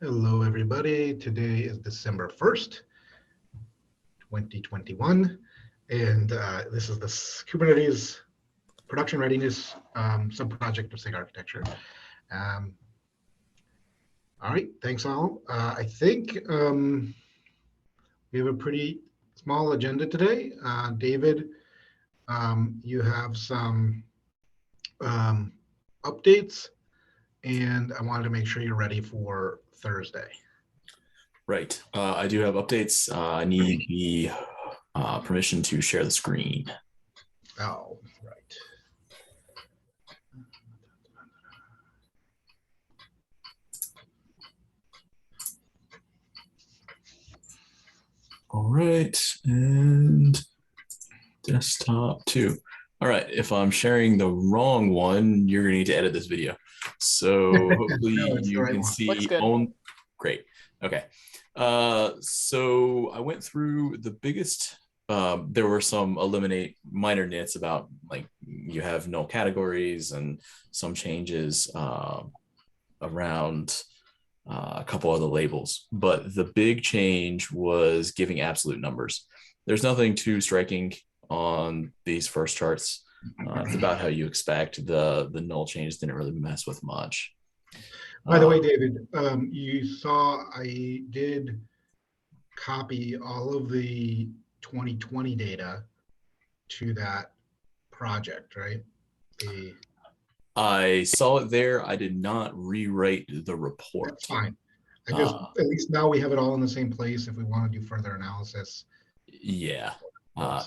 Hello, everybody. Today is December 1st, 2021, and this is the Kubernetes production readiness sub-project of SIG architecture. Um, all right, thanks all. I think we have a pretty small agenda today. David, you have some updates, and I wanted to make sure you're ready for Thursday. Right. I do have updates. I need the permission to share the screen. Oh, right. All right. And desktop too. All right. If I'm sharing the wrong one, you're going to need to edit this video. So hopefully No, you right can one. see on. Great. Okay. So I went through the biggest. There were some minor nits about like you have null categories and some changes around a couple other labels. But the big change was giving absolute numbers. There's nothing too striking on these first charts. It's about how you expect. The null changes didn't really mess with much. By the way, David, you saw I did copy all of the 2020 data to that project, right? I saw it there. I did not rewrite the report. That's fine. I just, at least now we have it all in the same place if we want to do further analysis. Yeah,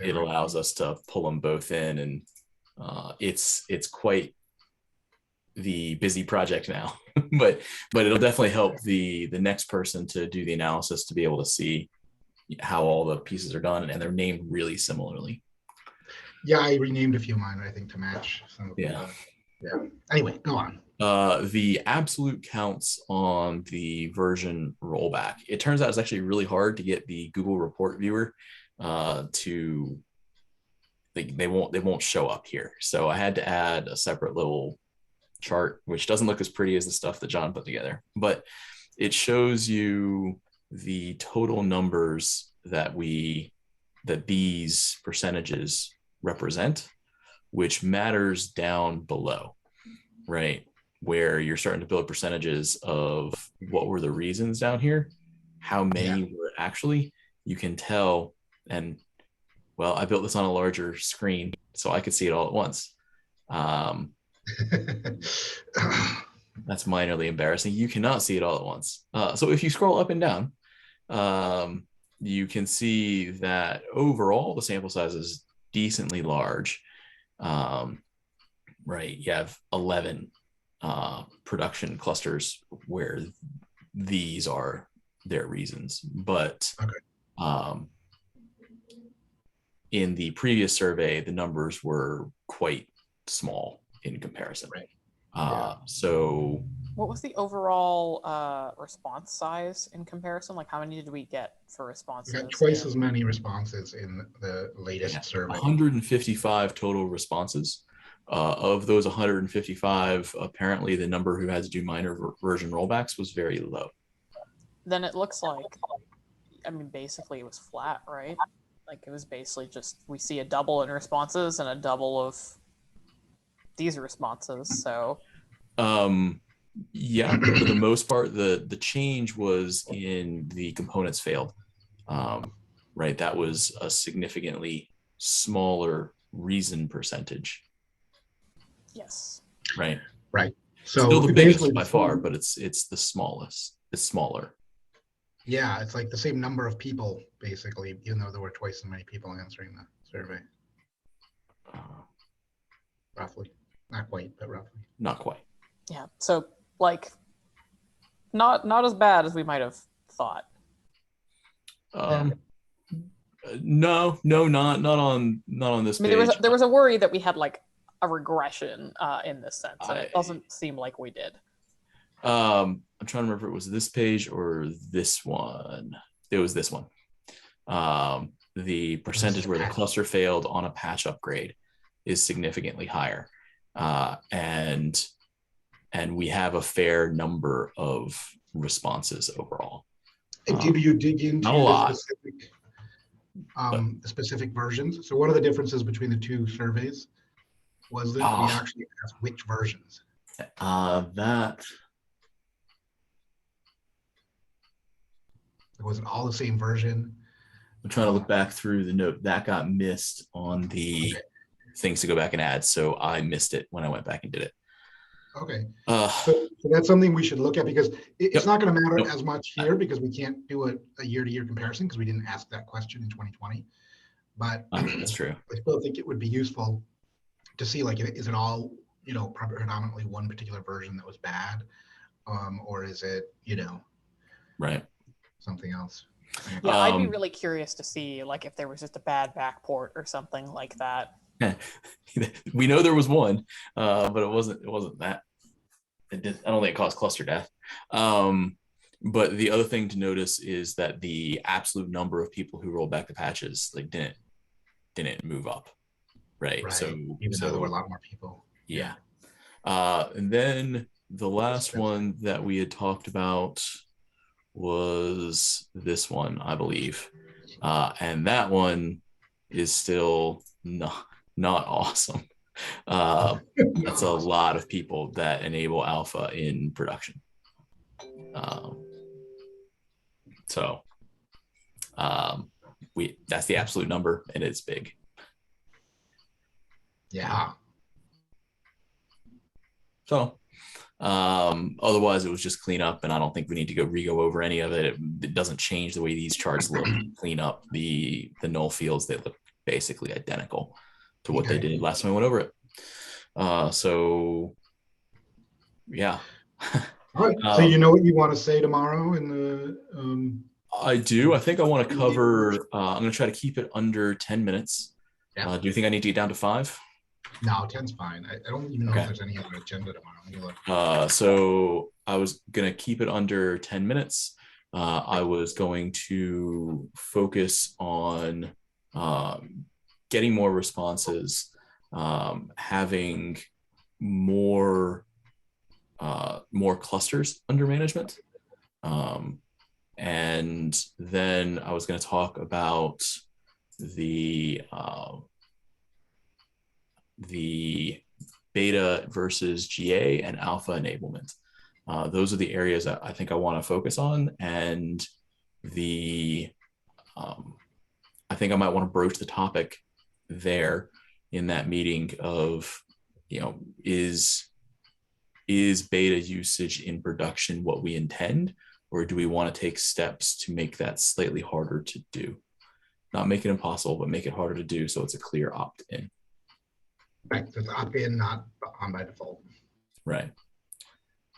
it allows us to pull them both in, and it's quite the busy project now. but it'll definitely help the next person to do the analysis to be able to see how all the pieces are done, and they're named really similarly. Yeah, I renamed a few of mine, I think, to match some of them. Yeah. Anyway, go on. The absolute counts on the version rollback. It turns out it's actually really hard to get the Google report viewer to they won't show up here. So I had to add a separate little chart, which doesn't look as pretty as the stuff that John put together, but it shows you the total numbers that these percentages represent, which matters down below, right? Where you're starting to build percentages of what were the reasons down here, how many were actually, you can tell. And well, I built this on a larger screen so I could see it all at once. That's minorly embarrassing. You cannot see it all at once. So if you scroll up and down, you can see that overall the sample size is decently large. Right, you have 11 production clusters where these are their reasons, but in the previous survey, the numbers were quite small in comparison. Right. So what was the overall response size in comparison? Like how many did we get for responses? We got twice as many responses in the latest survey. 155 total responses. Of those 155, apparently the number who had to do minor version rollbacks was very low. Then it looks like, I mean, basically it was flat, right? Like it was basically just, we see a double in responses and a double of these responses, so. Yeah, for the most part, the change was in the components failed. Right, that was a significantly smaller reason percentage. Yes. Right. So still the biggest by far, but it's the smallest. It's smaller. Yeah, it's like the same number of people, basically, even though there were twice as many people answering the survey. Roughly. Not quite, but roughly. Not quite. Yeah, so like not as bad as we might have thought. No, not on this page. I mean, there was a worry that we had like a regression in this sense, and it doesn't seem like we did. I'm trying to remember if it was this page or this one. It was this one. The percentage where the cluster failed on a patch upgrade is significantly higher. And and we have a fair number of responses overall. And did you dig into Not a lot, the specific versions? So what are the differences between the two surveys? Was that we actually asked which versions? That Was it all the same version? I'm trying to look back through the note that got missed on the things to go back and add. So I missed it when I went back and did it. Okay. So that's something we should look at, because it's not going to matter as much here, because we can't do a year-to-year comparison because we didn't ask that question in 2020. But that's true. I still think it would be useful to see, like, is it all, predominantly one particular version that was bad, or is it, right, something else? Yeah, I'd be really curious to see, like, if there was just a bad backport or something like that. We know there was one, but it wasn't that. I don't think it caused cluster death. But the other thing to notice is that the absolute number of people who rolled back the patches didn't move up, right? So even though there were a lot more people. Yeah. And then the last one that we had talked about was this one, I believe, and that one is still not awesome. That's a lot of people that enable alpha in production. That's the absolute number, and it's big. Yeah. So otherwise it was just clean up, and I don't think we need to go over any of it. It doesn't change the way these charts look. Clean up the null fields. They look basically identical to what they did last time I went over it. So yeah. All right. So you know what you want to say tomorrow in the I do. I think I want to cover I'm going to try to keep it under 10 minutes. Do you think I need to get down to 5? No, 10's fine. I don't even know if there's any other agenda tomorrow. So I was going to keep it under 10 minutes. I was going to focus on getting more responses, having more clusters under management. And then I was going to talk about the beta versus GA and alpha enablement. Those are the areas that I think I want to focus on. And I think I might want to broach the topic there in that meeting of, is beta usage in production what we intend, or do we want to take steps to make that slightly harder to do? Not make it impossible, but make it harder to do so it's a clear opt-in. Right, so it's opt-in, not on by default. Right.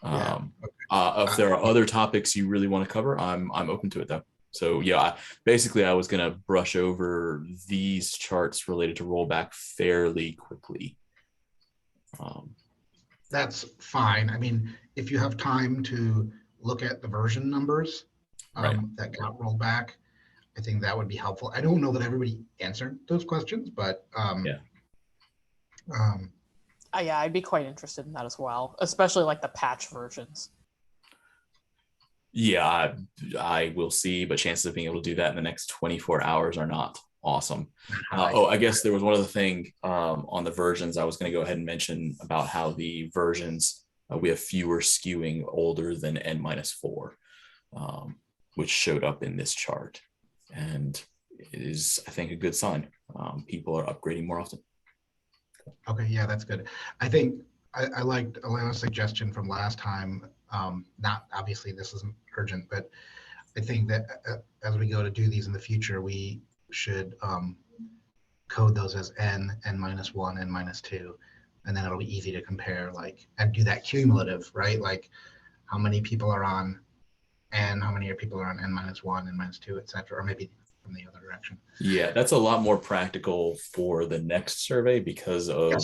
If there are other topics you really want to cover, I'm open to it though. So yeah, basically I was going to brush over these charts related to rollback fairly quickly. That's fine. I mean, if you have time to look at the version numbers that got rolled back, I think that would be helpful. I don't know that everybody answered those questions, but yeah, I'd be quite interested in that as well, especially like the patch versions. Yeah, I will see, but chances of being able to do that in the next 24 hours are not awesome. I guess there was one other thing on the versions I was going to go ahead and mention about how the versions, we have fewer skewing older than N-4, which showed up in this chart. And it is, I think, a good sign. People are upgrading more often. Okay, yeah, that's good. I think I liked Alana's suggestion from last time. Not obviously this isn't urgent, but I think that as we go to do these in the future, we should code those as N, N-1, N-2, and then it'll be easy to compare, like, and do that cumulative, right? Like how many people are on N, how many people are on N-1, N-2, et cetera, or maybe from the other direction. Yeah, that's a lot more practical for the next survey because of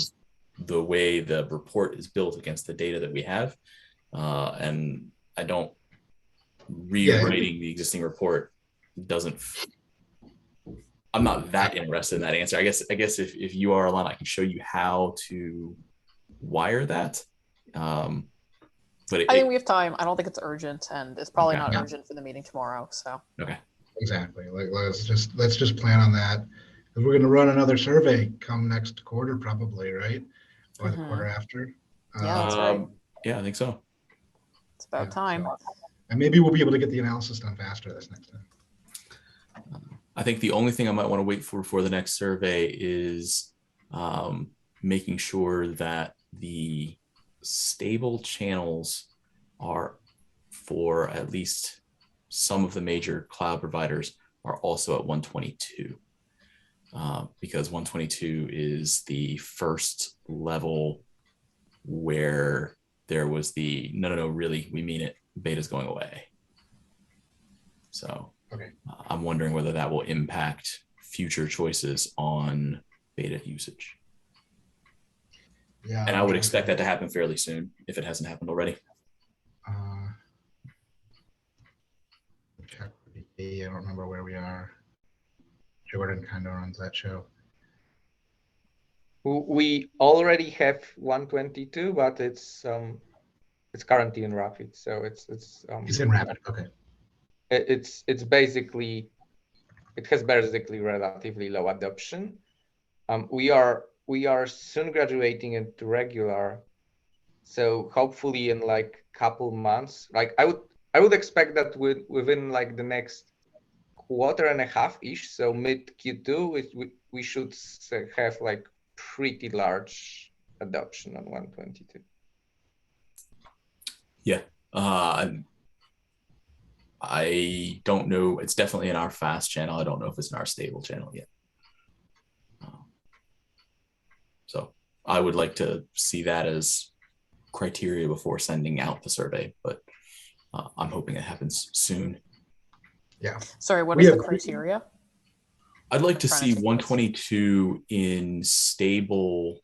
the way the report is built against the data that we have. And I don't rewriting the existing report doesn't. I'm not that interested in that answer. I guess if you are, Alana, I can show you how to wire that. But I think we have time. I don't think it's urgent, and it's probably Okay. not Yeah. urgent for the meeting tomorrow. So okay. Exactly. Like let's just plan on that. 'Cause we're going to run another survey come next quarter, probably, right? Or the quarter after. Yeah, that's right. Yeah, I think so. It's about time. So, and maybe we'll be able to get the analysis done faster this next time. I think the only thing I might want to wait for the next survey is making sure that the stable channels are for at least some of the major cloud providers are also at 122. Because 122 is the first level where there was the no, really, we mean it, beta's going away. So Okay. I'm wondering whether that will impact future choices on beta usage. Yeah. And I would expect that to happen fairly soon if it hasn't happened already. Check with the, I don't remember where we are. Jordan kind of runs that show. We already have 122, but it's currently in Rapid, so it's He's in Rapid. Okay. it's basically, it has basically relatively low adoption. We are soon graduating into regular, so hopefully in like couple months, like I would expect that within like the next quarter and a half ish, so mid Q2, we should have like pretty large adoption on 122. Yeah. I don't know. It's definitely in our fast channel. I don't know if it's in our stable channel yet. So I would like to see that as criteria before sending out the survey, but I'm hoping it happens soon. Yeah. Sorry, what is the criteria? I'd like to see 122 in stable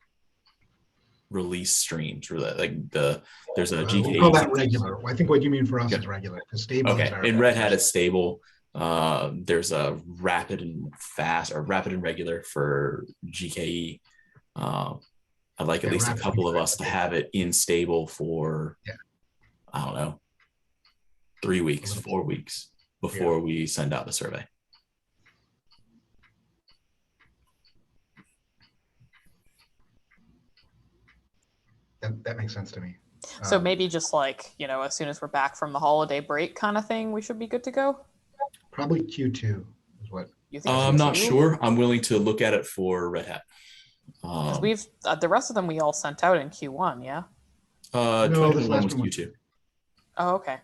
release streams, or like there's a GKE. We'll call that regular. I think what you mean for us is regular. Stable. Okay. In Red Hat, it's stable. There's a rapid and fast, or rapid and regular for GKE. I'd like at least a couple of us to have it in stable for, I don't know, 3 weeks, 4 weeks before we send out the survey. That makes sense to me. So maybe just like, as soon as we're back from the holiday break kind of thing, we should be good to go? Probably Q2 is what. You think I'm not sure. I'm willing to look at it for Red Hat. Because we've the rest of them we all sent out in Q1, yeah? No, this 2021 last was one. Q2. Oh, okay.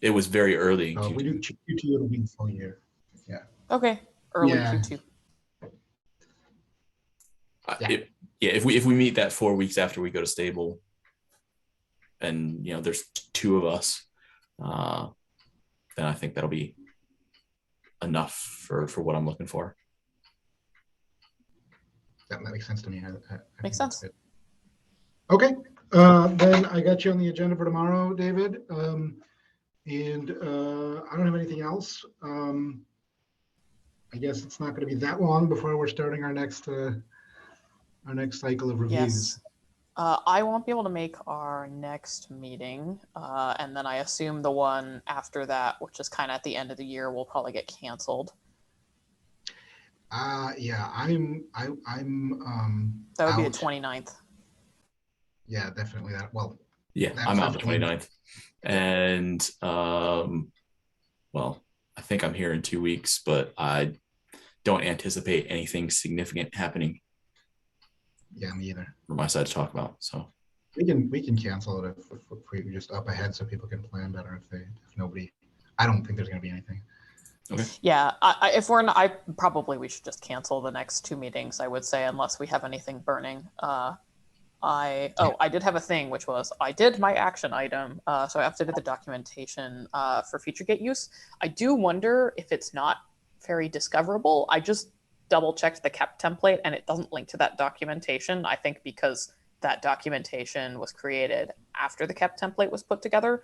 It was very early in Q2. We do Q2, it'll be the full year. Yeah. Okay. Early Q2. If we meet that 4 weeks after we go to stable, and there's 2 of us, then I think that'll be enough for what I'm looking for. That makes sense to me. I makes sense. Okay. Then I got you on the agenda for tomorrow, David. And I don't have anything else. I guess it's not going to be that long before we're starting our next cycle of reviews. Yes. I won't be able to make our next meeting, and then I assume the one after that, which is kind of at the end of the year, will probably get canceled. Yeah, I'm that would out. be the 29th. Yeah, definitely that. Well, yeah, I'm out the 29th. And well, I think I'm here in 2 weeks, but I don't anticipate anything significant happening. Yeah, me either. For my side to talk about. So we can cancel it if we just up ahead so people can plan better. If nobody, I don't think there's going to be anything. Okay. Yeah, if we're not, we should just cancel the next 2 meetings, I would say, unless we have anything burning. I did have a thing, which was I did my action item, so I updated the documentation for FeatureGate use. I do wonder if it's not very discoverable. I just double-checked the KEP template, and it doesn't link to that documentation, I think because that documentation was created after the KEP template was put together.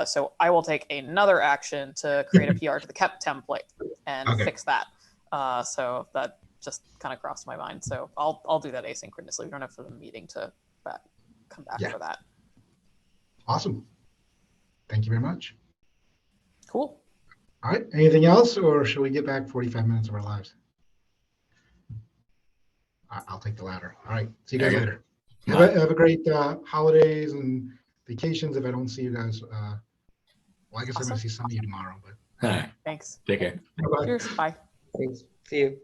So I will take another action to create a PR to the KEP template and fix that. So that just kind of crossed my mind. So I'll do that asynchronously. We don't have the meeting to come back for that. Awesome. Thank you very much. Cool. All right. Anything else, or shall we get back 45 minutes of our lives? I'll take the latter. All right. See you guys There you later. Bye. Have a great holidays and vacations. If I don't see you guys, well, I guess I'm going Awesome. to see some of you tomorrow. But All right. Thanks. Take care. bye-bye. Cheers. Bye. Thanks. See you.